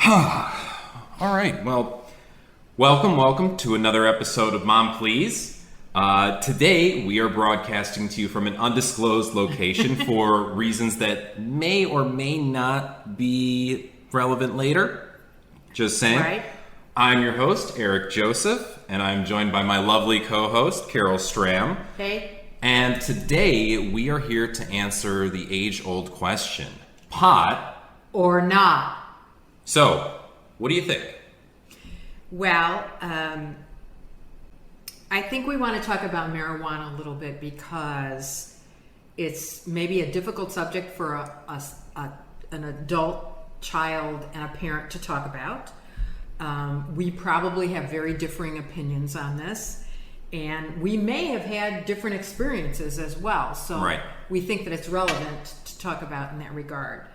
All right, well, welcome to another episode of Mom Please. Today, we are broadcasting to you from an undisclosed location for reasons that may or may not be relevant later. Just saying. Right. I'm your host, Eric Joseph, and I'm joined by my lovely co-host, Carol Stram. Hey. And today, we are here to answer the age-old question, pot Or not. So, what do you think? Well, I think we want to talk about marijuana a little bit because it's maybe a difficult subject for an adult, child, and a parent to talk about. We probably have very differing opinions on this, and we may have had different experiences as well. So Right. we think that it's relevant to talk about in that regard.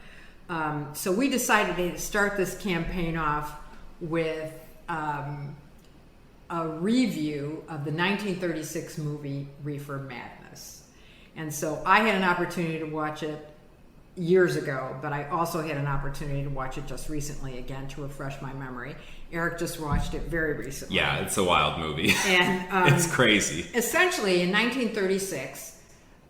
So we decided to start this campaign off with a review of the 1936 movie Reefer Madness. And so I had an opportunity to watch it years ago, but I also had an opportunity to watch it just recently again to refresh my memory. Eric just watched it very recently. Yeah, it's a wild movie. And it's crazy. Essentially, in 1936,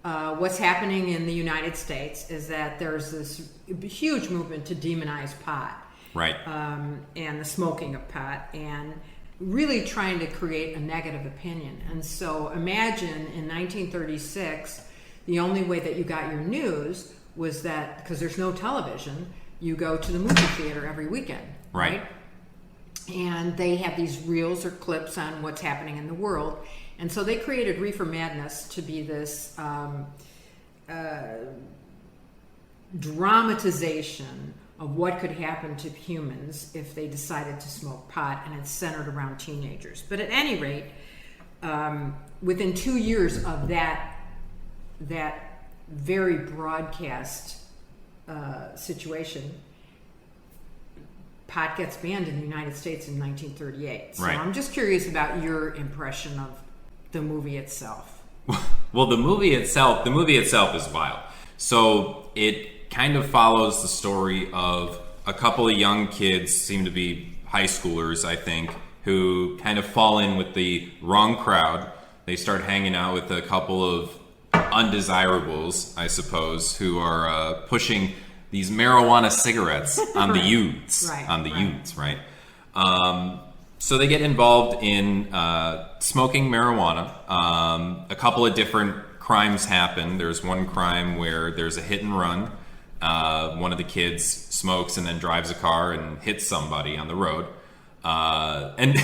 what's happening in the United States is that there's this huge movement to demonize pot. Right. And the smoking of pot, and really trying to create a negative opinion. And so imagine in 1936, the only way that you got your news was that, because there's no television, you go to the movie theater every weekend. Right. And they have these reels or clips on what's happening in the world. And so they created Reefer Madness to be this dramatization of what could happen to humans if they decided to smoke pot, and it's centered around teenagers. But at any rate, within 2 years of that very broadcast situation, pot gets banned in the United States in 1938. So Right. I'm just curious about your impression of the movie itself. Well, the movie itself is wild. So it kind of follows the story of a couple of young kids, seem to be high schoolers, I think, who kind of fall in with the wrong crowd. They start hanging out with a couple of undesirables, I suppose, who are pushing these marijuana cigarettes on the youths. Right? So they get involved in smoking marijuana. A couple of different crimes happen. There's one crime where there's a hit and run. One of the kids smokes and then drives a car and hits somebody on the road. And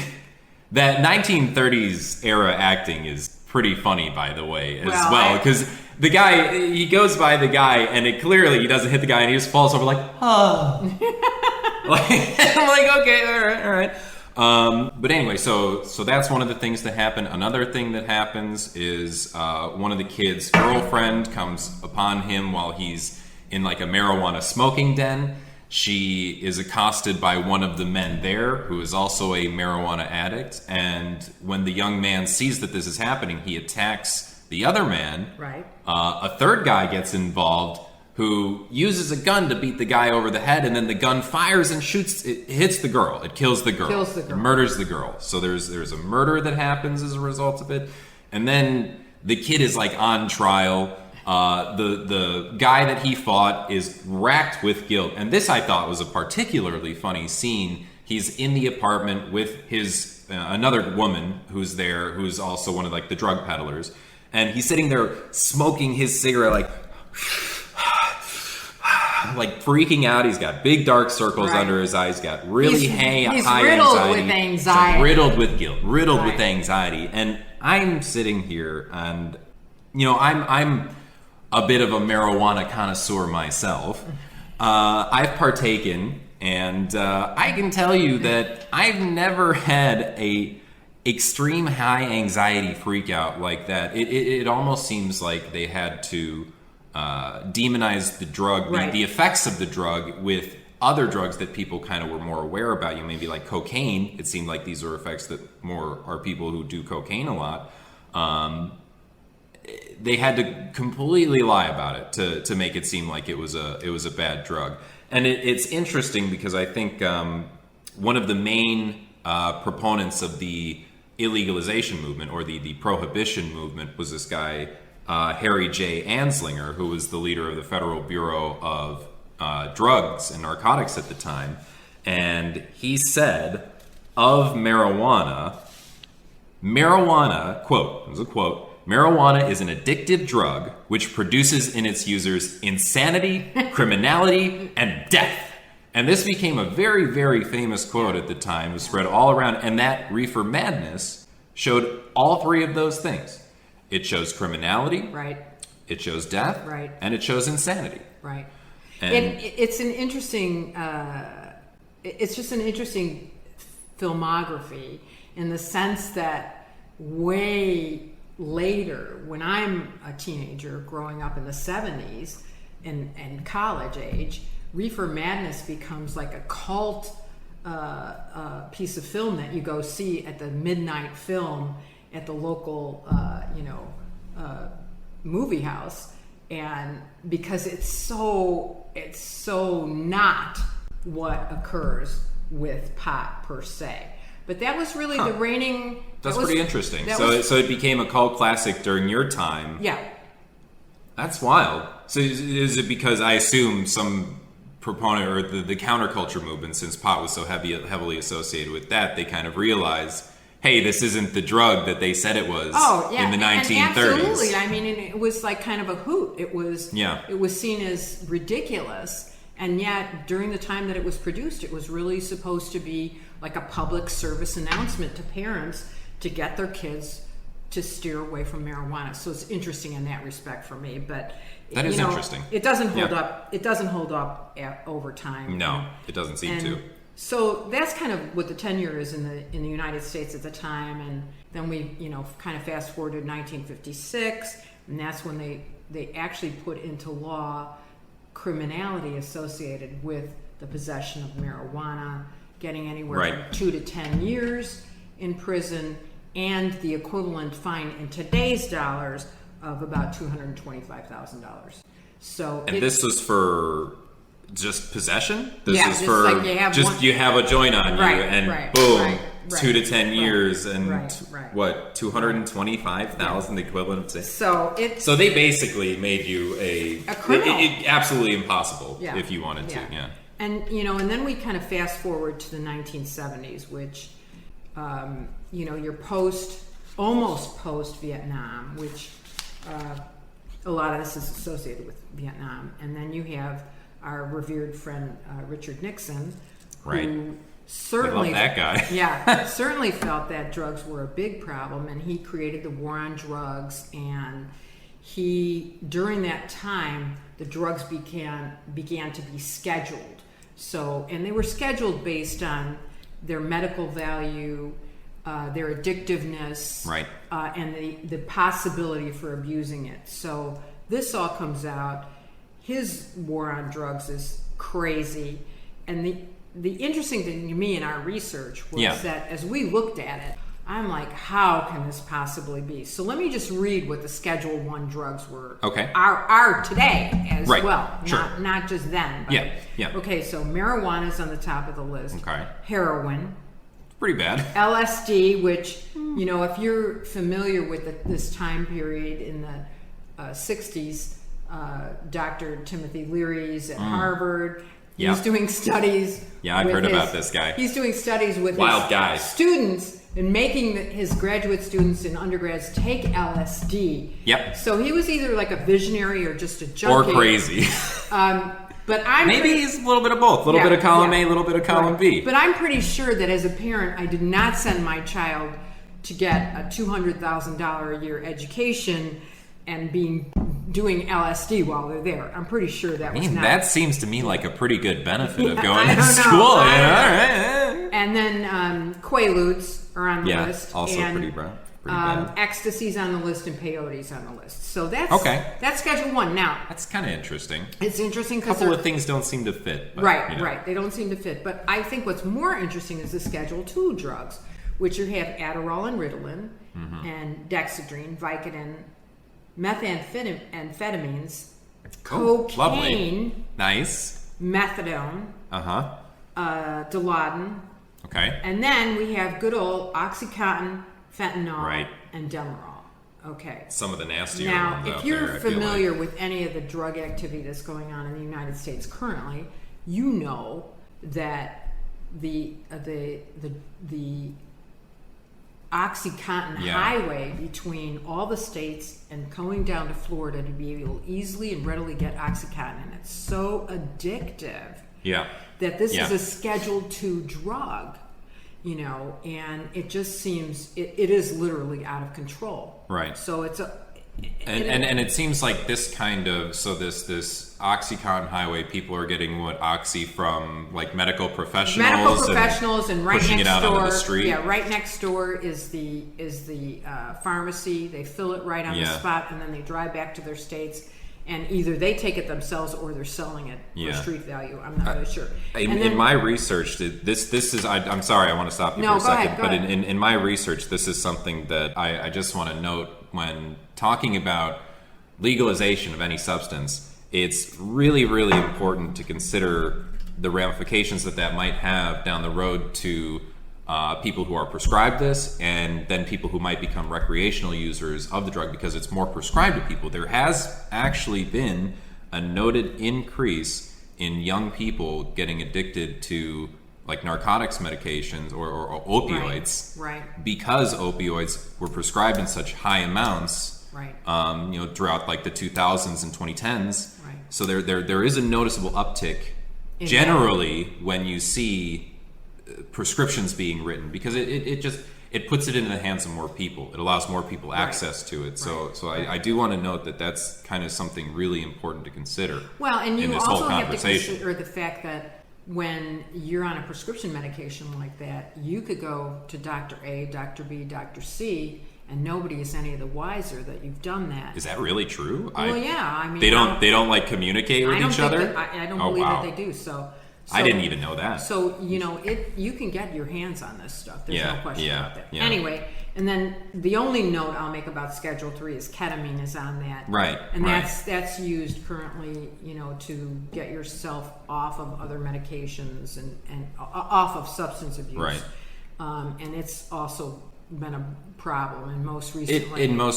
that 1930s era acting is pretty funny, by the way, as well. Because the guy, he goes by the guy, and it clearly he doesn't hit the guy, and he just falls over like, oh. I'm like, okay, all right. But anyway, so that's one of the things that happen. Another thing that happens is one of the kids' girlfriend comes upon him while he's in like a marijuana smoking den. She is accosted by one of the men there who is also a marijuana addict. And when the young man sees that this is happening, he attacks the other man. Right. A third guy gets involved who uses a gun to beat the guy over the head, and then the gun fires and shoots. It hits the girl. It kills the girl. It murders the girl. So there's a murder that happens as a result of it. And then the kid is like on trial. The guy that he fought is racked with guilt. And this I thought was a particularly funny scene. He's in the apartment with his another woman who's there, who's also one of like the drug peddlers. And he's sitting there smoking his cigarette like freaking out. He's got big dark circles under his eyes. He's got really he's high riddled anxiety. with anxiety. Riddled with guilt. Riddled with anxiety. And I'm sitting here and, I'm a bit of a marijuana connoisseur myself. I've partaken, and I can tell you that I've never had a extreme high anxiety freak out like that. It almost seems like they had to demonize the drug, the effects of the drug with other drugs that people kind of were more aware about. Maybe like cocaine. It seemed like these are effects that more are people who do cocaine a lot. They had to completely lie about it to make it seem like it was a bad drug. And it's interesting because I think one of the main proponents of the illegalization movement or the prohibition movement was this guy, Harry J. Anslinger, who was the leader of the Federal Bureau of Drugs and Narcotics at the time. And he said of marijuana, quote, it was a quote, marijuana is an addictive drug which produces in its users insanity, criminality, and death. And this became a very, very famous quote at the time. It was spread all around. And that Reefer Madness showed all three of those things. It shows criminality. Right. It shows death. Right. And it shows insanity. Right. And it's an interesting, it's just an interesting filmography in the sense that way later, when I'm a teenager growing up in the 70s and college age, Reefer Madness becomes like a cult piece of film that you go see at the midnight film at the local, movie house, and because it's so not what occurs with pot per se. But that was really the reigning. That's pretty interesting. So it became a cult classic during your time. Yeah. That's wild. So is it because I assume some proponent or the counterculture movement, since pot was so heavily associated with that, they kind of realized, hey, this isn't the drug that they said it was in the 1930s. And absolutely. I mean, it was like kind of a hoot. It was seen as ridiculous. And yet, during the time that it was produced, it was really supposed to be like a public service announcement to parents to get their kids to steer away from marijuana. So it's interesting in that respect for me. But that is interesting. It doesn't hold up. It doesn't hold up over time. No, it doesn't seem to. So that's kind of what the tenure is in the United States at the time. And then we kind of fast forward to 1956, and that's when they actually put into law criminality associated with the possession of marijuana, getting anywhere from 2 to 10 years in prison, and the equivalent fine in today's dollars of about $225,000. So this was for just possession? This is for like you have a joint on you, and boom, 2 to 10 years, and what, $225,000, the equivalent of so they basically made you a criminal. Absolutely impossible if you wanted to. Yeah. And and then we kind of fast forward to the 1970s, which you're almost post Vietnam, which a lot of this is associated with Vietnam, and then you have our revered friend Richard Nixon, who certainly, I love that guy. certainly felt that drugs were a big problem, and he created the war on drugs. And during that time, the drugs began to be scheduled. So, and they were scheduled based on their medical value, their addictiveness, and the possibility for abusing it. So this all comes out. His war on drugs is crazy. And the interesting thing to me in our research was that as we looked at it, I'm like, how can this possibly be? So let me just read what the Schedule 1 drugs were. Okay. Are today as well. Sure. Not just then. But, okay, so marijuana is on the top of the list. Okay. Heroin. Pretty bad. LSD, which, if you're familiar with this time period in the 60s, Dr. Timothy Leary's at Harvard. He's doing studies. Yeah, I've heard about this guy. He's doing studies with his students and making his graduate students and undergrads take LSD. Yep. So he was either like a visionary or just a junkie. Or crazy. But he's a little bit of both. A little bit of column A, a little bit of column B. But I'm pretty sure that as a parent, I did not send my child to get a $200,000 a year education and doing LSD while they're there. I'm pretty sure that was not. That seems to me like a pretty good benefit of going to school. And then Quaaludes are on the list. Also and, pretty bad. Ecstasy's on the list and peyote's on the list. So that's That's Schedule 1. Now that's kind of interesting. It's interesting because a couple of things don't seem to fit. But, right. They don't seem to fit. But I think what's more interesting is the Schedule 2 drugs, which you have Adderall and Ritalin, and Dexedrine, Vicodin, methamphetamines, cocaine, lovely. Nice, methadone, Dilaudid, Okay. and then we have good old OxyContin, fentanyl, Right. and Demerol. Okay. Some of the nastier Now, ones if out you're there, I feel familiar like. with any of the drug activity that's going on in the United States currently, you know that the OxyContin highway between all the states and going down to Florida to be able to easily and readily get OxyContin, and it's so addictive that this is a Schedule II drug, you know, and it just seems it is literally out of control. Right. So it's and it seems like this kind of this OxyContin highway, people are getting oxy from like medical professionals and right pushing next it out door, onto the street. Yeah, right next door is the pharmacy. They fill it right on the spot, and then they drive back to their states. And either they take it themselves or they're selling it for street value. I'm not really sure. In my research, this is. I'm sorry, I want to stop you for a second. Go ahead. In my research, this is something that I just want to note when talking about legalization of any substance. It's really, really important to consider the ramifications that might have down the road to people who are prescribed this, and then people who might become recreational users of the drug because it's more prescribed to people. There has actually been a noted increase in young people getting addicted to like narcotics medications or opioids, right. because opioids were prescribed in such high amounts, right. Throughout like the 2000s and 2010s. Right. So there is a noticeable uptick generally when you see prescriptions being written, because it puts it in the hands of more people. It allows more people access to it. So I do want to note that that's kind of something really important to consider. Well, and you in this also whole have to conversation. consider the fact that when you're on a prescription medication like that, you could go to Dr. A, Dr. B, Dr. C, and nobody is any of the wiser that you've done that. Is that really true? Well, I mean, they don't like communicate with each other. I don't believe that they do. So I didn't even know that. So you can get your hands on this stuff. There's no question about that. Yeah. Anyway, and then the only note I'll make about Schedule III is ketamine is on that. Right. And that's used currently, to get yourself off of other medications and off of substance abuse. Right. And it's also been a problem, and most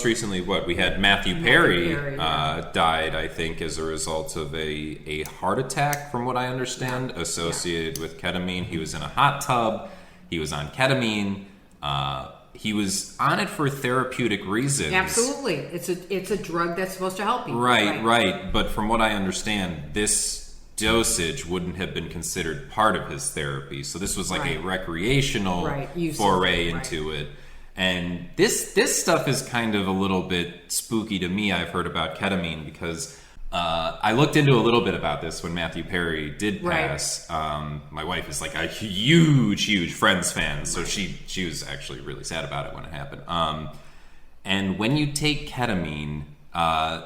recently what we had Matthew Perry, yeah. died, I think, as a result of a heart attack, from what I understand, associated with ketamine. He was in a hot tub. He was on ketamine. He was on it for therapeutic reasons. Absolutely, it's a drug that's supposed to help you. Right. But from what I understand, this dosage wouldn't have been considered part of his therapy. So this was like a recreational foray into it. And this stuff is kind of a little bit spooky to me. I've heard about ketamine because I looked into a little bit about this when Matthew Perry did pass. My wife is like a huge Friends fan, so she was actually really sad about it when it happened. And when you take ketamine,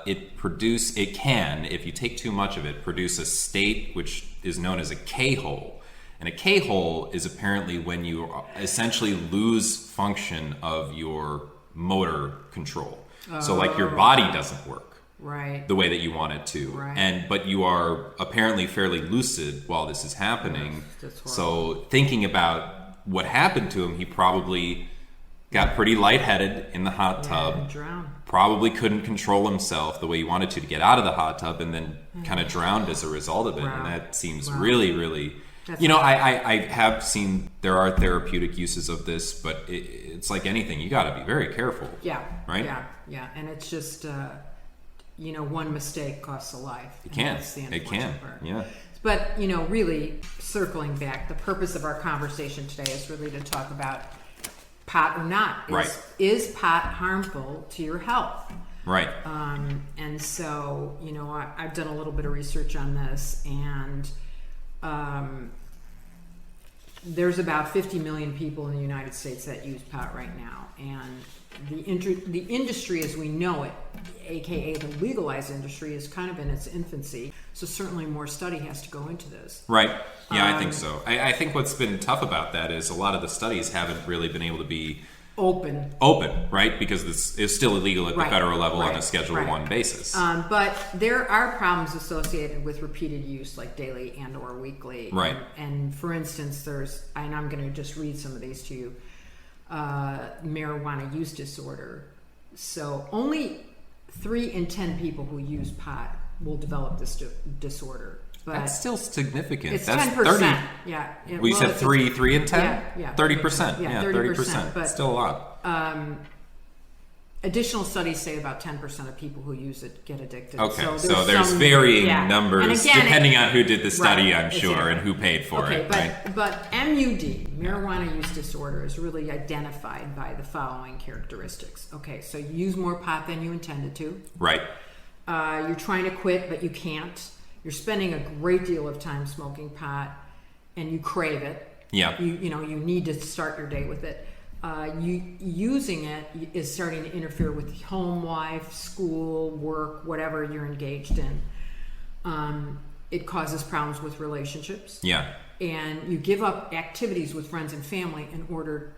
it can, if you take too much of it, produce a state which is known as a K-hole. And a K-hole is apparently when you essentially lose function of your motor control. So like your body doesn't work the way that you want it to. But you are apparently fairly lucid while this is happening. So thinking about what happened to him, he probably got pretty lightheaded in the hot tub. Drowned. Probably couldn't control himself the way he wanted to get out of the hot tub, and then kind of drowned as a result of it. And that seems really, really... I have seen there are therapeutic uses of this, but it's like anything. You got to be very careful. Yeah. Right? Yeah. And it's just, one mistake costs a life. It can. It can. Yeah. But, really, circling back, the purpose of our conversation today is really to talk about pot or not. Is pot harmful to your health? Right. And so, I've done a little bit of research on this, and there's about 50 million people in the United States that use pot right now, and the industry as we know it, aka the legalized industry, is kind of in its infancy. So certainly more study has to go into this. Right. Yeah, I think so. I think what's been tough about that is a lot of the studies haven't really been able to be open, right? Because this is still illegal at the Right, federal level on a right, Schedule right. 1 basis. But there are problems associated with repeated use, like daily and or weekly. Right. And for instance, and I'm going to just read some of these to you, marijuana use disorder. So only 3 in 10 people who use pot will develop this disorder. But That's still significant. it's That's 10%. 30. Yeah. We said 3 in 10? Yeah. 30%. Yeah, 30%. But Still a lot. additional studies say about 10% of people who use it get addicted. Okay, So there's some- varying yeah. numbers And again, depending on who did the study, right, I'm sure, exactly. and who paid for Okay, it, but, right? but MUD, marijuana use disorder, is really identified by the following characteristics. Okay, so you use more pot than you intended to. Right. You're trying to quit, but you can't. You're spending a great deal of time smoking pot, and you crave it. Yeah. You need to start your day with it. Using it is starting to interfere with home life, school, work, whatever you're engaged in. It causes problems with relationships. Yeah. And you give up activities with friends and family in order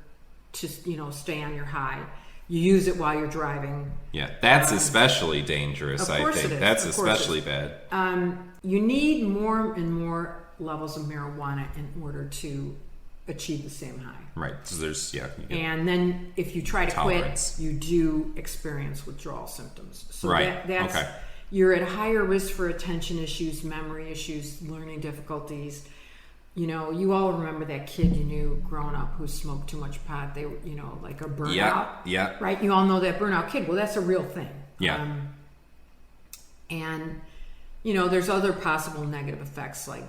to, stay on your high. You use it while you're driving. Yeah, that's especially dangerous, Of I course think. it is. That's Of course especially it bad. You need more and more levels of marijuana in order to achieve the same high. Right. So there's, you get And then if you try to tolerance. quit, you do experience withdrawal symptoms. So Right. that's Okay. you're at higher risk for attention issues, memory issues, learning difficulties. You all remember that kid you knew growing up who smoked too much pot. They were, like a burnout. Yeah. Right? You all know that burnout kid. Well, that's a real thing. Yeah. And there's other possible negative effects like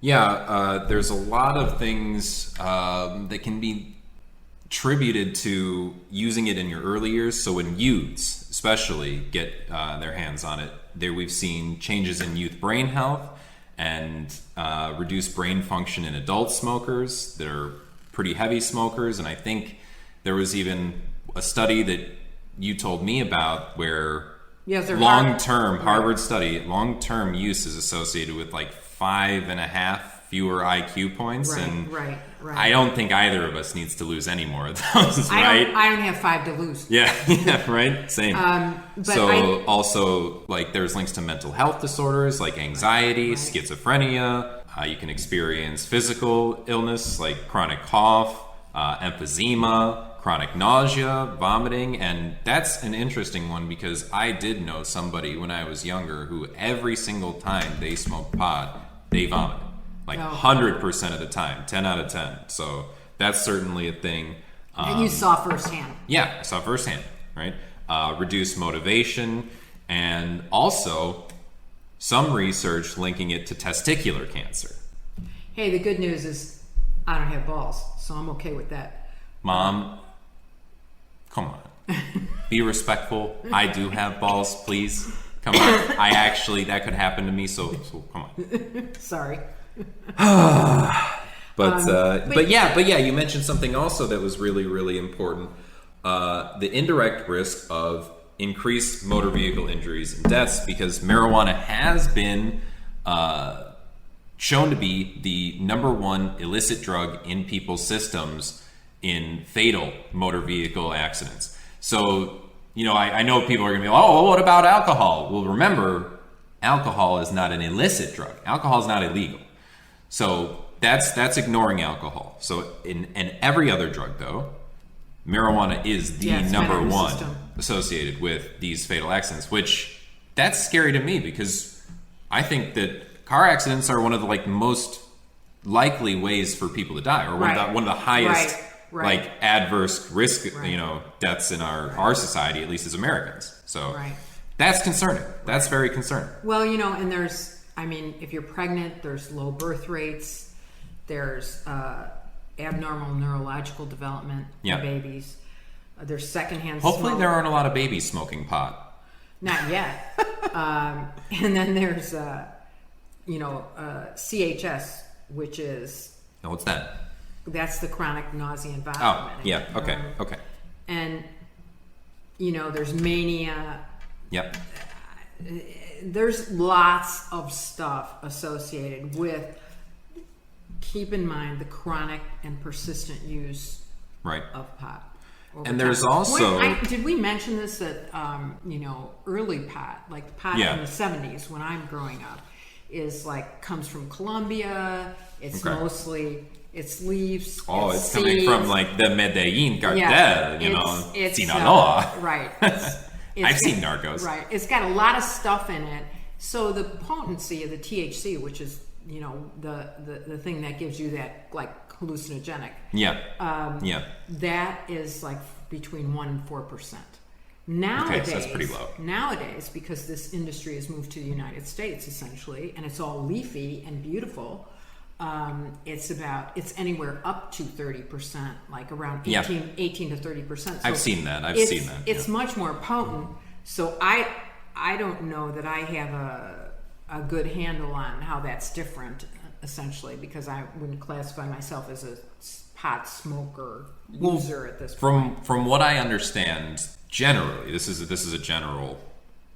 There's a lot of things that can be attributed to using it in your early years. So when youths, especially, get their hands on it, we've seen changes in youth brain health and reduced brain function in adult smokers that are pretty heavy smokers. And I think there was even a study that you told me about where long-term Harvard study, long-term use is associated with like 5.5 fewer IQ points. Right. I don't think either of us needs to lose any more of those, right? I don't have 5 to lose. Yeah, right? Same. But also, like, there's links to mental health disorders like anxiety, schizophrenia. You can experience physical illness like chronic cough, emphysema, chronic nausea, vomiting. And that's an interesting one because I did know somebody when I was younger who every single time they smoked pot, they vomited. Like 100% of the time, 10 out of 10. So that's certainly a thing. And you saw firsthand. Yeah, I saw firsthand, right? Reduced motivation, and also some research linking it to testicular cancer. Hey, the good news is I don't have balls, so I'm okay with that. Mom, come on. Be respectful. I do have balls, please. Come on. That could happen to me, so come on. Sorry. But yeah, you mentioned something also that was really, really important. The indirect risk of increased motor vehicle injuries and deaths, because marijuana has been shown to be the #1 illicit drug in people's systems in fatal motor vehicle accidents. So, I know people are going to be like, oh, what about alcohol? Well, remember, alcohol is not an illicit drug. Alcohol is not illegal. So that's ignoring alcohol. So in every other drug, though, marijuana is the #1 associated with these fatal accidents, which that's scary to me because I think that car accidents are one of the most likely ways for people to die, or one of the highest adverse risk deaths in our society, at least as Americans. So that's concerning. That's very concerning. Well, and if you're pregnant, there's low birth rates. There's abnormal neurological development in babies. There's secondhand Hopefully smoke. there aren't a lot of babies smoking pot. Not yet. And then there's, CHS, which is... Now, what's that? That's the chronic nausea and vomiting. Oh, yeah. Okay. Okay. And, there's mania. Yep. There's lots of stuff associated with, keep in mind, the chronic and persistent use Right. of pot. over And there's time. also- Did we mention this that, early pot, like the pot Yeah. in the 70s when I'm growing up, is like, comes from Colombia. It's Okay. mostly, it's leaves. Oh, it's coming seeds. from like the Medellin cartel, Yeah, it's, Sinaloa. Right. I've seen Narcos. Right. It's got a lot of stuff in it. So the potency of the THC, which is, the thing that gives you that like hallucinogenic, Yeah. that is like between 1% and 4%. Nowadays, Okay, so that's pretty low. Nowadays, because this industry has moved to the United States essentially, and it's all leafy and beautiful, it's anywhere up to 30%, like around 18 to 30%. So I've seen that. It's much more potent. So I don't know that I have a good handle on how that's different, essentially, because I wouldn't classify myself as a pot smoker user at this point. From what I understand, generally, this is a general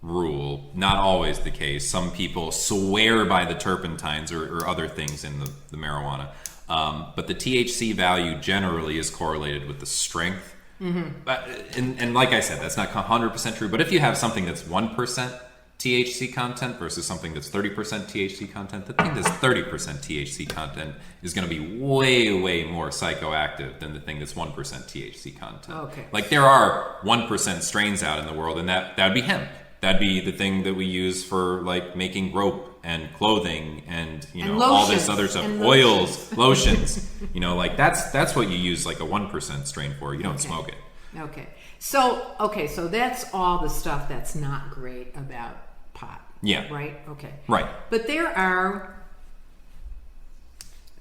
rule, not always the case. Some people swear by the terpenes or other things in the marijuana, but the THC value generally is correlated with the strength. Mm-hmm. And like I said, that's not 100% true, but if you have something that's 1% THC content versus something that's 30% THC content, the thing that's 30% THC content is going to be way, way more psychoactive than the thing that's 1% THC content. Okay. Like there are 1% strains out in the world, and that would be hemp. That'd be the thing that we use for like making rope and clothing and all this other stuff, oils, lotions. Like that's what you use like a 1% strain for. You don't smoke it. Okay. So that's all the stuff that's not great about pot. Yeah. Right? Okay. Right. But there are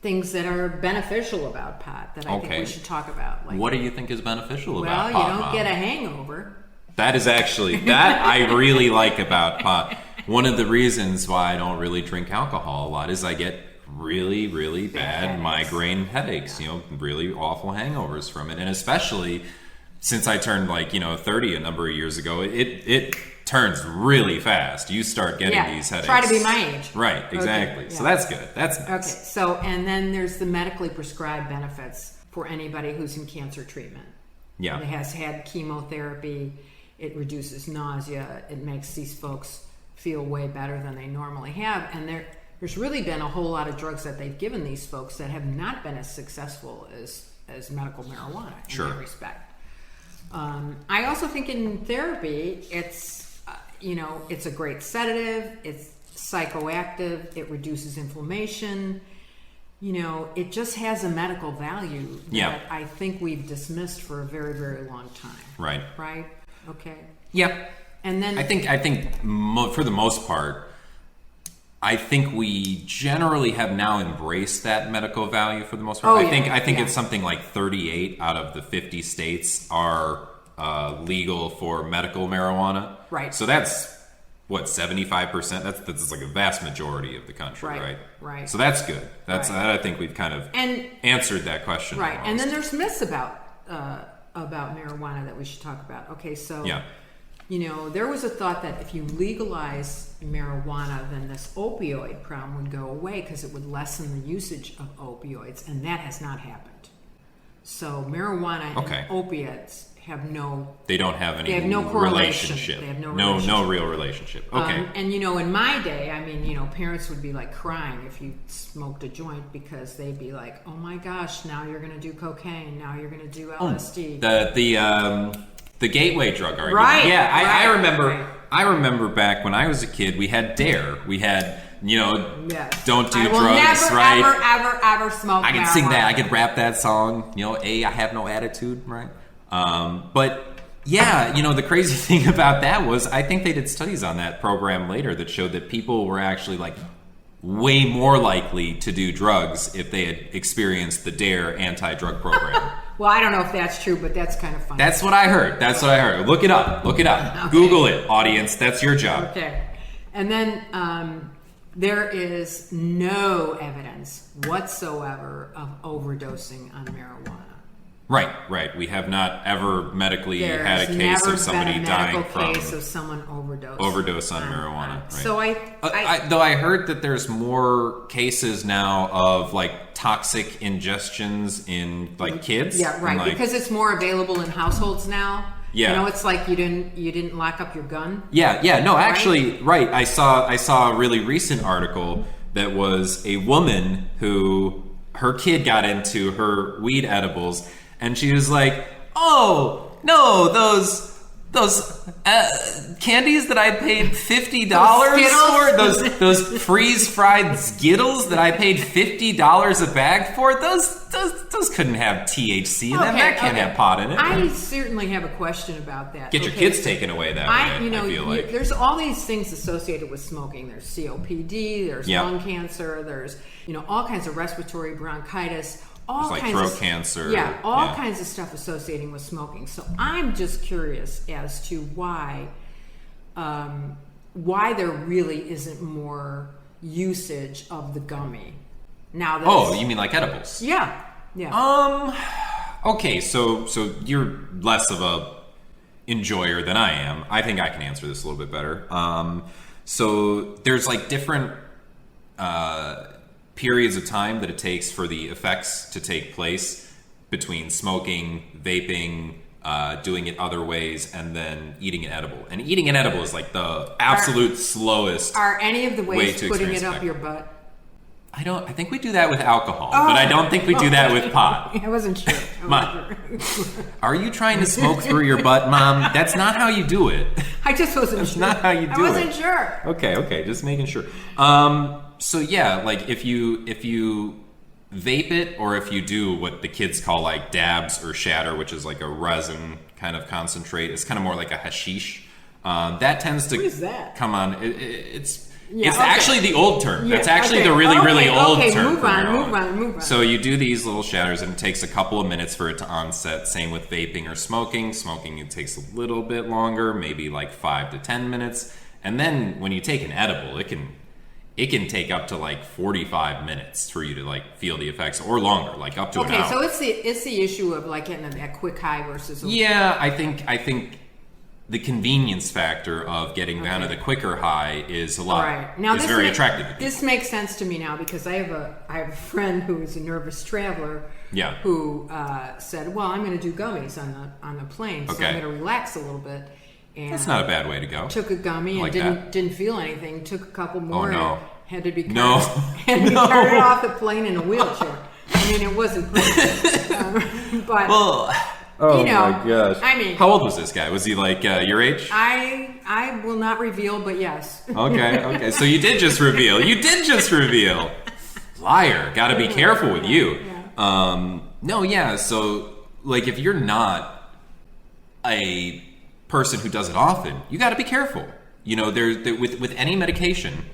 things that are beneficial about pot that I think we should talk about. Like, what do you think is beneficial about pot? Well, you don't get a hangover. That is actually, that I really like about pot. One of the reasons why I don't really drink alcohol a lot is I get really, really bad migraine headaches, really awful hangovers from it. And especially since I turned 30 a number of years ago, it turns really fast. You start getting these headaches. Try to be my age. Right, exactly. Okay, so that's good. That's nice. Okay, so, and then there's the medically prescribed benefits for anybody who's in cancer treatment. Yeah. It has had chemotherapy. It reduces nausea. It makes these folks feel way better than they normally have. And there's really been a whole lot of drugs that they've given these folks that have not been as successful as medical marijuana in that respect. I also think in therapy, it's a great sedative. It's psychoactive. It reduces inflammation. It just has a medical value that I think we've dismissed for a very, very long time. Right. Right. Okay. Yeah. And then I think for the most part, I think we generally have now embraced that medical value for the most part. I think it's something like 38 out of the 50 states are legal for medical marijuana. Right. So that's what, 75%? That's like a vast majority of the country, right? Right. So that's good. That I think we've kind of answered that question. Right. almost. And then there's myths about marijuana that we should talk about. Okay, so there was a thought that if you legalize marijuana, then this opioid problem would go away because it would lessen the usage of opioids, and that has not happened. So marijuana and opiates have no... They don't have any relationship. They have no relationship. No real relationship. Okay. And in my day, parents would be like crying if you smoked a joint because they'd be like, "Oh my gosh, now you're going to do cocaine. Now you're going to do LSD." The gateway drug argument. Right. Yeah, I remember. Right. I remember back when I was a kid, we had DARE. We had don't do drugs, never, right? Ever smoke. I could marijuana. sing that. I could rap that song. I have no attitude, right? But yeah, the crazy thing about that was I think they did studies on that program later that showed that people were actually like way more likely to do drugs if they had experienced the DARE anti-drug program. Well, I don't know if that's true, but that's kind of funny. That's what I heard. Look it up. Okay. Google it, audience. That's your job. Okay. And then there is no evidence whatsoever of overdosing on marijuana. Right. We have not ever medically had a case of somebody dying from case of someone overdose on marijuana. Right. So though I heard that there's more cases now of like toxic ingestions in like kids. Yeah, right. And, like, because it's more available in households now. Yeah. You know, it's like you didn't lock up your gun. Yeah. No, actually, right. I saw a really recent article that was a woman who her kid got into her weed edibles, and she was like, "Oh no, those candies that I paid $50 for, those freeze fried Skittles that I paid $50 a bag for, those couldn't have THC in them. That can't have pot in it." I certainly have a question about that. Get your kids taken away that way. I feel like there's all these things associated with smoking. There's COPD, there's lung cancer, there's all kinds of respiratory bronchitis. All like kinds throat of cancer. Yeah, all kinds of stuff associating with smoking. So I'm just curious as to why there really isn't more usage of the gummy. Now that you mean like edibles? Yeah. Okay, so you're less of a enjoyer than I am. I think I can answer this a little bit better. So there's like different periods of time that it takes for the effects to take place between smoking, vaping, doing it other ways, and then eating an edible. And eating an edible is like the absolute slowest. Are any of the ways to putting it experience up your butt? I think we do that with alcohol, but I don't think we do that with pot. I wasn't sure. Mom, are you trying to smoke through your butt, Mom? That's not how you do it. I just wasn't sure. That's not how you do it. I wasn't sure. Okay, just making sure. So yeah, like if you vape it, or if you do what the kids call like dabs or shatter, which is like a resin kind of concentrate, it's kind of more like a hashish. That tends to what is that? Come on. It's actually the old term. That's actually the really old term. Move on. So you do these little shatters, and it takes a couple of minutes for it to onset. Same with vaping or smoking. Smoking, it takes a little bit longer, maybe like 5 to 10 minutes. And then when you take an edible, it can take up to like 45 minutes for you to like feel the effects, or longer, like up to an hour. Okay, so it's the issue of like getting that quick high versus I think the convenience factor of getting down to the quicker high is very attractive to people. This makes sense to me now, because I have a friend who is a nervous traveler. Yeah. Who said, "Well, I'm going to do gummies on the plane, so I'm going to relax a little bit." And that's not a bad way to go. Took a gummy and didn't feel anything. Took a couple more. Oh no. And had to be carried off the plane in a wheelchair. I mean, it wasn't pretty. But my gosh. I mean, how old was this guy? Was he like your age? I will not reveal, but yes. Okay. So you did just reveal. Liar. Got to be careful with you. Yeah. So like, if you're not a person who does it often, you got to be careful. With any medication,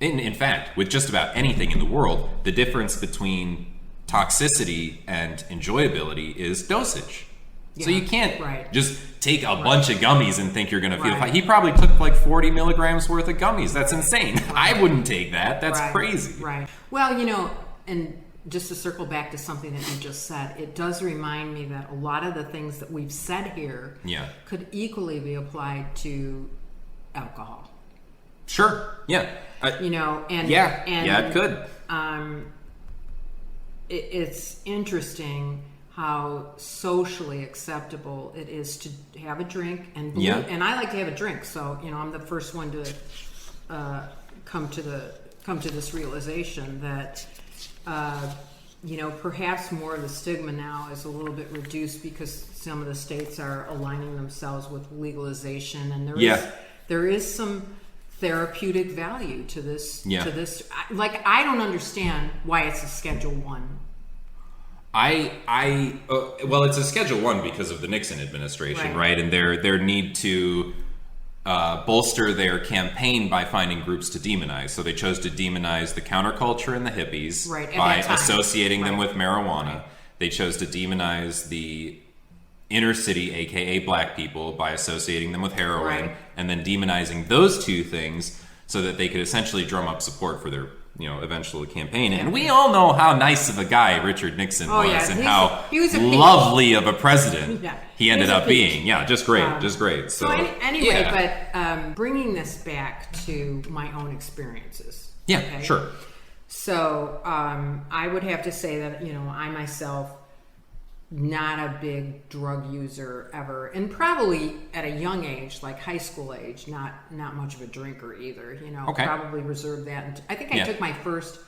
in fact, with just about anything in the world, the difference between toxicity and enjoyability is dosage. So you can't just take a bunch of gummies and think you're going to feel fine. He probably took like 40 milligrams worth of gummies. That's insane. I wouldn't take that. That's crazy. Right. Well, and just to circle back to something that you just said, it does remind me that a lot of the things that we've said here could equally be applied to alcohol. Sure. Yeah. It could. It's interesting how socially acceptable it is to have a drink, and I like to have a drink. So I'm the first one to come to this realization that perhaps more of the stigma now is a little bit reduced, because some of the states are aligning themselves with legalization, and there is some therapeutic value to this. Like, I don't understand why it's a Schedule 1. Well, it's a Schedule 1 because of the Nixon administration, right? And their need to bolster their campaign by finding groups to demonize. So they chose to demonize the counterculture and the hippies by associating them with marijuana. They chose to demonize the inner city, aka black people, by associating them with heroin, and then demonizing those two things so that they could essentially drum up support for their eventual campaign. And we all know how nice of a guy Richard Nixon was, and how lovely of a president he ended up being. Yeah, just great. So anyway, but bringing this back to my own experiences. Yeah, sure. So I would have to say that, I myself, not a big drug user ever, and probably at a young age, like high school age, not much of a drinker either. Okay. Probably reserved that. And I think I took my first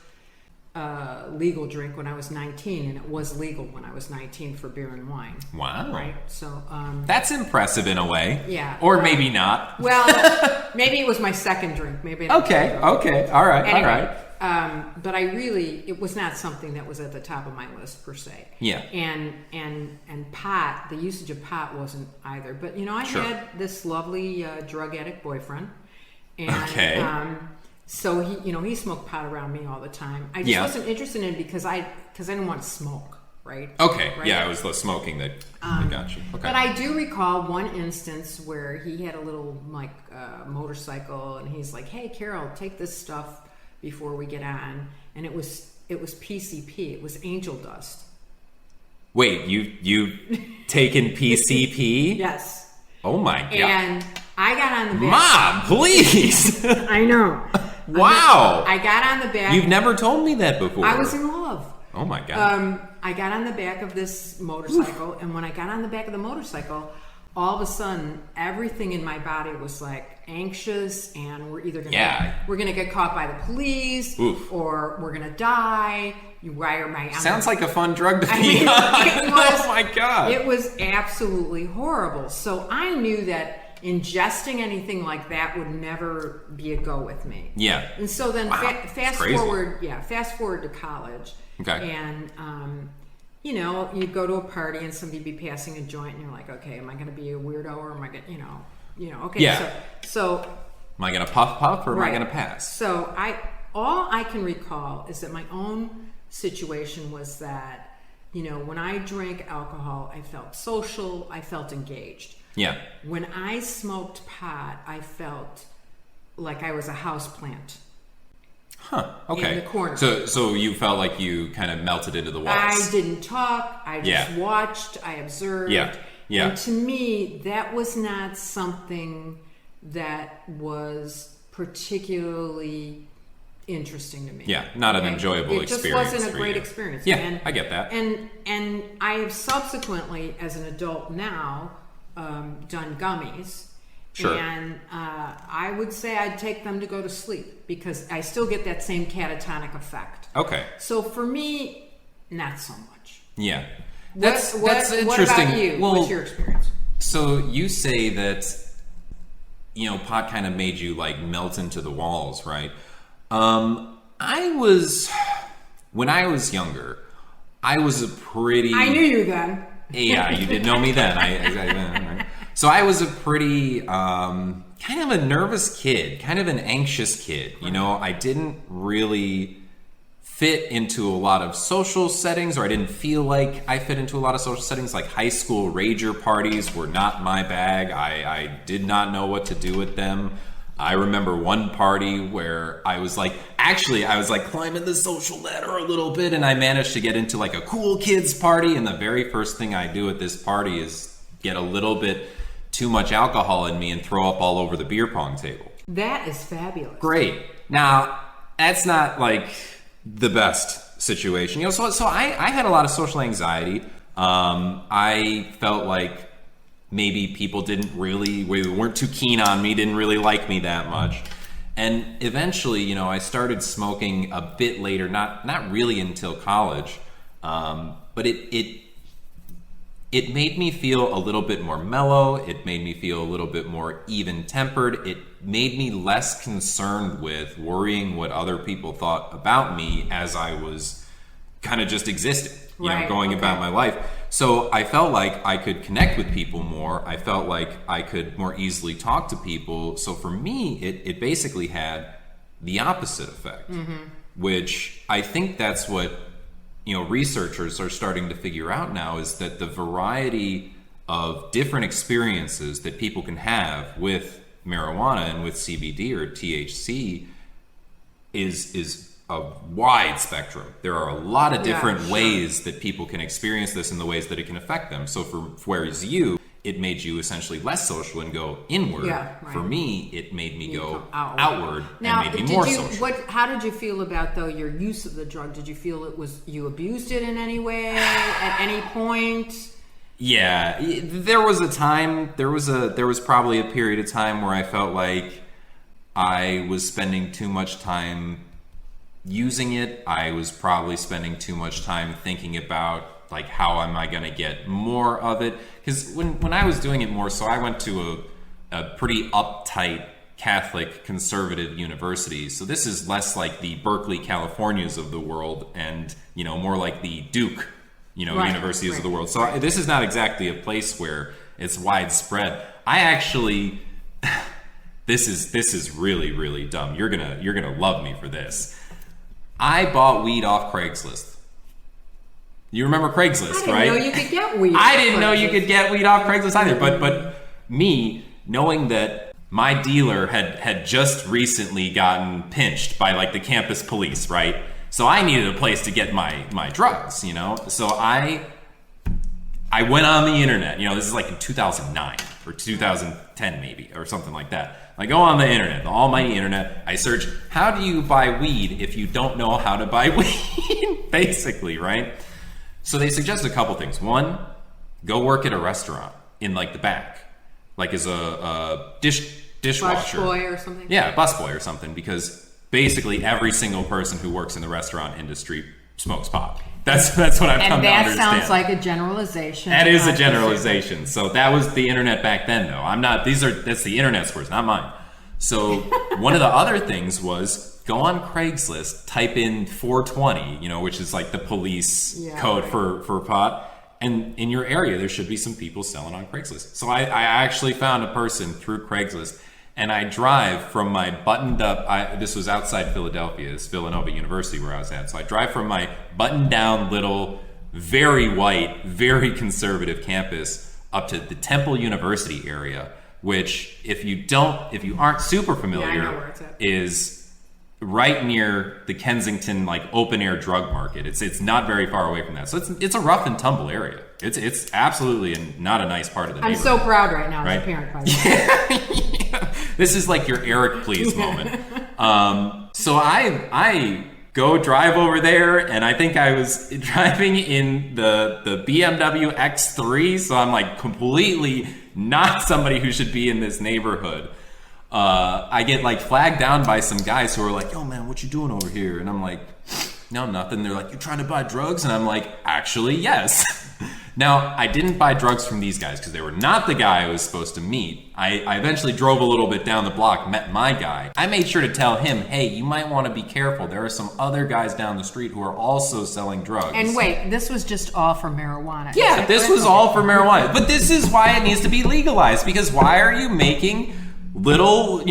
legal drink when I was 19, and it was legal when I was 19 for beer and wine. Wow. Right. So that's impressive in a way. Yeah. Or maybe not. Well, maybe it was my second drink. Maybe. Okay. All right. Anyway, all right. But it was not something that was at the top of my list per se. Yeah. And pot, the usage of pot wasn't either. But I had this lovely drug addict boyfriend, and so he smoked pot around me all the time. I just wasn't interested in it because I didn't want to smoke. Right. Okay. Right? Yeah, it was the smoking that got you. Okay. But I do recall one instance where he had a little motorcycle, and he's like, "Hey, Carol, take this stuff before we get on," and it was PCP. It was angel dust. Wait, you've taken PCP? Yes. Oh my god. And I got on the back. Mom, please. I know. Wow. I got on the back. You've never told me that before. I was in love. Oh my god. I got on the back of this motorcycle, and when I got on the back of the motorcycle, all of a sudden, everything in my body was like anxious, and we're either gonna get caught by the police, or we're gonna die. Sounds like a fun drug to be on. Oh my god! It was absolutely horrible. So I knew that ingesting anything like that would never be a go with me. Yeah. And so then fast forward to college. Okay. And you'd go to a party and somebody'd be passing a joint, and you're like, okay, am I going to be a weirdo, or am I going to, okay. Yeah. So am I going to puff, or am I going to pass? So all I can recall is that my own situation was that, when I drank alcohol, I felt social, I felt engaged. Yeah. When I smoked pot, I felt like I was a houseplant. Huh. Okay. In the corner. So you felt like you kind of melted into the walls. I didn't talk. I just watched. I observed. Yeah. Yeah. And to me, that was not something that was particularly interesting to me. Yeah. Not an enjoyable experience. It just wasn't a great experience. Yeah. I get that. And I have subsequently, as an adult now, done gummies. Sure. And I would say I'd take them to go to sleep because I still get that same catatonic effect. Okay. So for me, not so much. Yeah. That's interesting. What about you? Well, what's your experience? So you say that, pot kind of made you like melt into the walls, right? When I was younger, I was a pretty... I knew you then. Yeah, you did know me then. Right? So I was a pretty kind of a nervous kid, kind of an anxious kid. I didn't really fit into a lot of social settings, or I didn't feel like I fit into a lot of social settings. Like high school rager parties were not my bag. I did not know what to do with them. I remember one party where I was like climbing the social ladder a little bit, and I managed to get into like a cool kids party. And the very first thing I do at this party is get a little bit too much alcohol in me and throw up all over the beer pong table. That is fabulous. Great. Now, that's not like the best situation. So I had a lot of social anxiety. I felt like maybe people weren't too keen on me, didn't really like me that much. And eventually, I started smoking a bit later, not really until college. But it made me feel a little bit more mellow. It made me feel a little bit more even-tempered. It made me less concerned with worrying what other people thought about me as I was kind of just existing, going about my life. So I felt like I could connect with people more. I felt like I could more easily talk to people. So for me, it basically had the opposite effect, which I think that's what researchers are starting to figure out now, is that the variety of different experiences that people can have with marijuana and with CBD or THC is a wide spectrum. There are a lot of different ways that people can experience this and the ways that it can affect them. So whereas you, it made you essentially less social and go inward. Yeah, right. For me, it made me go outward. outward Now, and made me more social. How did you feel about though your use of the drug? Did you feel you abused it in any way at any point? Yeah, there was a time. There was probably a period of time where I felt like I was spending too much time using it. I was probably spending too much time thinking about like how am I going to get more of it? Because when I was doing it more, so I went to a pretty uptight Catholic conservative university. So this is less like the Berkeley, Californias of the world, and more like the Duke, universities of the world. So this is not exactly a place where it's widespread. I actually, this is really, really dumb. You're gonna love me for this. I bought weed off Craigslist. You remember Craigslist, right? I didn't know you could get weed. I didn't know you could get weed off Craigslist either. But me knowing that my dealer had just recently gotten pinched by like the campus police, right? So I needed a place to get my drugs, So I went on the internet. This is like in 2009 or 2010 maybe or something like that. I go on the internet, the almighty internet. I search, how do you buy weed if you don't know how to buy weed? Basically, right? So they suggest a couple things. One, go work at a restaurant in like the back, like as a dishwasher. Busboy or something? Yeah, busboy or something, because basically every single person who works in the restaurant industry smokes pot. That's what I've come to understand. And that sounds like a generalization. That is a generalization. So that was the internet back then, though. That's the internet's words, not mine. So one of the other things was go on Craigslist, type in 420, which is like the police code for pot. And in your area, there should be some people selling on Craigslist. So I actually found a person through Craigslist, and I drive from my buttoned up, this was outside Philadelphia, it's Villanova University where I was at. So I drive from my buttoned down little, very white, very conservative campus up to the Temple University area, which if you aren't super familiar, is right near the Kensington like open air drug market. It's not very far away from that. So it's a rough and tumble area. It's absolutely not a nice part of the neighborhood. I'm so proud right now as a parent, by the way. This is like your Eric Please moment. So I go drive over there, and I think I was driving in the BMW X3, so I'm like completely not somebody who should be in this neighborhood. I get like flagged down by some guys who are like, yo man, what you doing over here? And I'm like, no, nothing. They're like, you trying to buy drugs? And I'm like, actually, yes. Now, I didn't buy drugs from these guys because they were not the guy I was supposed to meet. I eventually drove a little bit down the block, met my guy. I made sure to tell him, hey, you might want to be careful. There are some other guys down the street who are also selling drugs. And wait, this was just all for marijuana. Yeah, this was all for marijuana. But this is why it needs to be legalized, because why are you making little,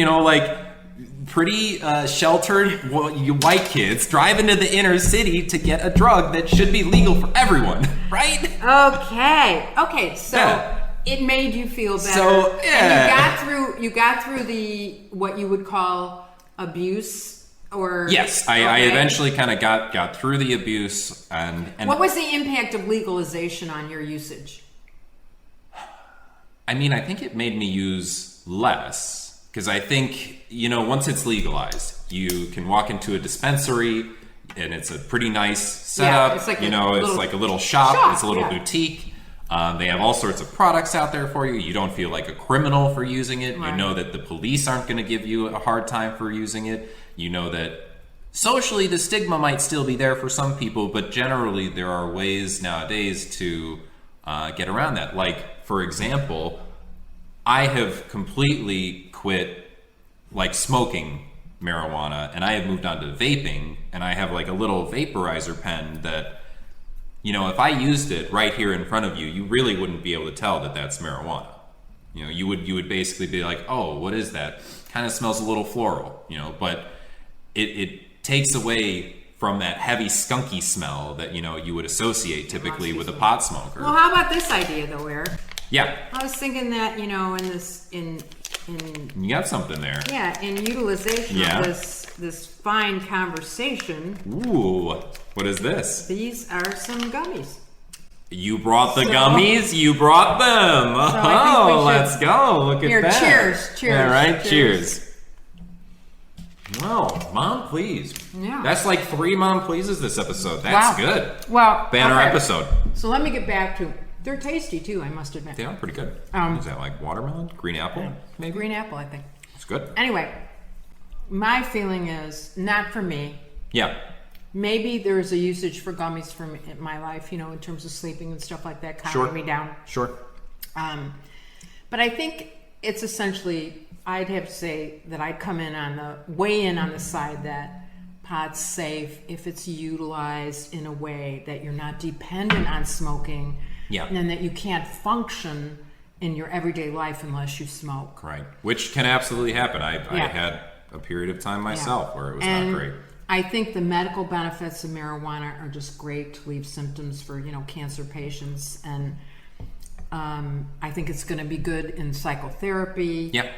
pretty sheltered white kids drive into the inner city to get a drug that should be legal for everyone, right? Okay. So it made you feel better. So yeah, and you got through the what you would call abuse, or yes, I eventually kind of got through the abuse. And what was the impact of legalization on your usage? I mean, I think it made me use less. Because I think, once it's legalized, you can walk into a dispensary and it's a pretty nice setup. Yeah, it's like it's like a little shop. It's a little boutique. They have all sorts of products out there for you. You don't feel like a criminal for using it. Right. You know that the police aren't going to give you a hard time for using it. You know that socially the stigma might still be there for some people, but generally there are ways nowadays to get around that. Like, for example, I have completely quit like smoking marijuana, and I have moved on to vaping, and I have like a little vaporizer pen that, if I used it right here in front of you, you really wouldn't be able to tell that that's marijuana. You would basically be like, oh, what is that? Kind of smells a little floral, but it takes away from that heavy skunky smell that, you would associate typically with a pot smoker. Well, how about this idea though, Eric? Yeah. I was thinking that, in you got something there. Yeah, in utilization of this fine conversation. Ooh, what is this? These are some gummies. You brought the gummies. You brought them. I think we should- let's go. Look at Here, that. cheers. Yeah, right. Cheers. Oh, Mom, please. Yeah. That's like 3 Mom Pleases this episode. That's Wow. good. Well, Banner okay. episode. So let me get back to. They're tasty too, I must admit. They are pretty good. Is that like watermelon? Green apple? Maybe? Green apple, I think. It's good. Anyway, my feeling is not for me. Yeah. Maybe there's a usage for gummies for me in my life, in terms of sleeping and stuff like that, calming me down. Sure. But I think it's essentially, I'd have to say that I'd come in on the side that pot's safe if it's utilized in a way that you're not dependent on smoking. Yeah. And that you can't function in your everyday life unless you smoke. Right. Which can absolutely happen. I had a period of time myself where it was not great. I think the medical benefits of marijuana are just great to relieve symptoms for, cancer patients. And I think it's going to be good in psychotherapy. Yeah.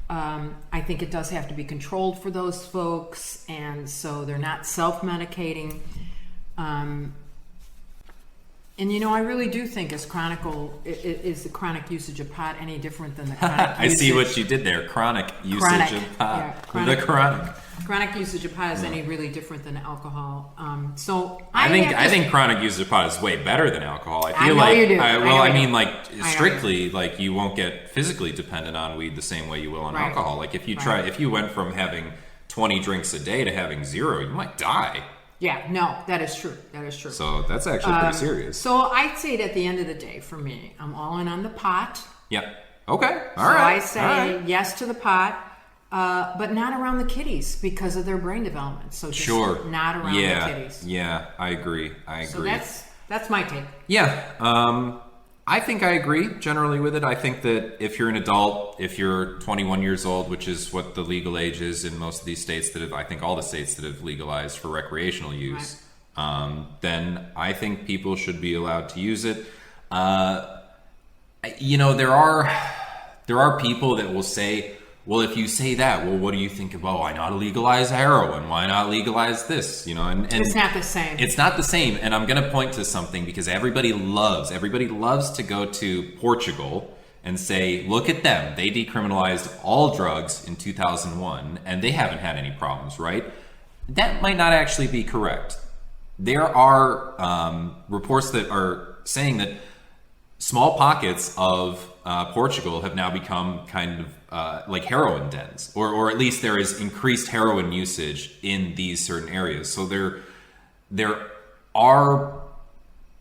I think it does have to be controlled for those folks. And so they're not self-medicating. And I really do think is the chronic usage of pot any different than the chronic I see what you did there. Chronic usage of pot. Yeah, chronic. Chronic usage of pot is any really different than alcohol. So I think chronic usage of pot is way better than alcohol. I feel know like you do. Strictly like you won't get physically dependent on weed the same way you will on alcohol. Like if you went from having 20 drinks a day to having 0, you might die. Yeah, no, that is true. So that's actually pretty serious. So I'd say at the end of the day, for me, I'm all in on the pot. Yep. Okay. All right. right. So I say yes to the pot, but not around the kiddies because of their brain development. So just not around the kiddies. Yeah, I agree. So that's my take. Yeah. I think I agree generally with it. I think that if you're an adult, if you're 21 years old, which is what the legal age is in most of these states I think all the states that have legalized for recreational use, then I think people should be allowed to use it. There are people that will say, well, if you say that, well, what do you think about why not legalize heroin? Why not legalize this? And it's not the same. It's not the same. And I'm going to point to something because everybody loves to go to Portugal and say, look at them. They decriminalized all drugs in 2001 and they haven't had any problems, right? That might not actually be correct. There are reports that are saying that small pockets of Portugal have now become kind of like heroin dens, or at least there is increased heroin usage in these certain areas. So there are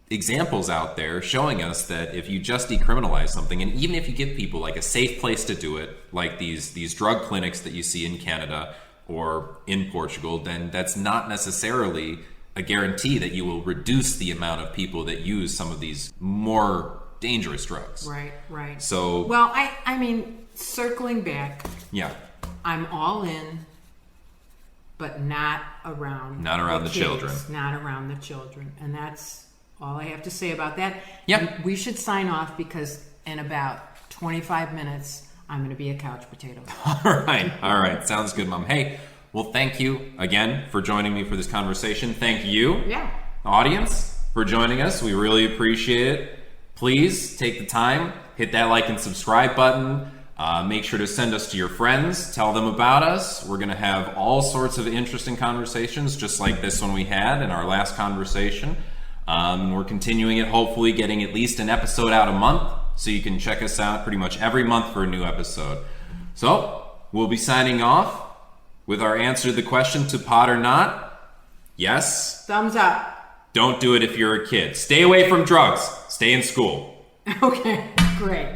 examples out there showing us that if you just decriminalize something, and even if you give people like a safe place to do it, like these drug clinics that you see in Canada or in Portugal, then that's not necessarily a guarantee that you will reduce the amount of people that use some of these more dangerous drugs. Right. So, well, I mean, circling back, yeah, I'm all in, but not around the kids, children. Not around the children. And that's all I have to say about that. Yeah. We should sign off because in about 25 minutes, I'm going to be a couch potato. All right. Sounds good, Mom. Hey, well, thank you again for joining me for this conversation. Thank you, audience, for joining us. We really appreciate it. Please take the time, hit that like and subscribe button. Make sure to send us to your friends. Tell them about us. We're going to have all sorts of interesting conversations, just like this one we had in our last conversation. We're continuing it, hopefully getting at least an episode out a month, so you can check us out pretty much every month for a new episode. So, we'll be signing off with our answer to the question, to pot or not. Yes. Thumbs up. Don't do it if you're a kid. Stay away from drugs. Stay in school. Okay, great.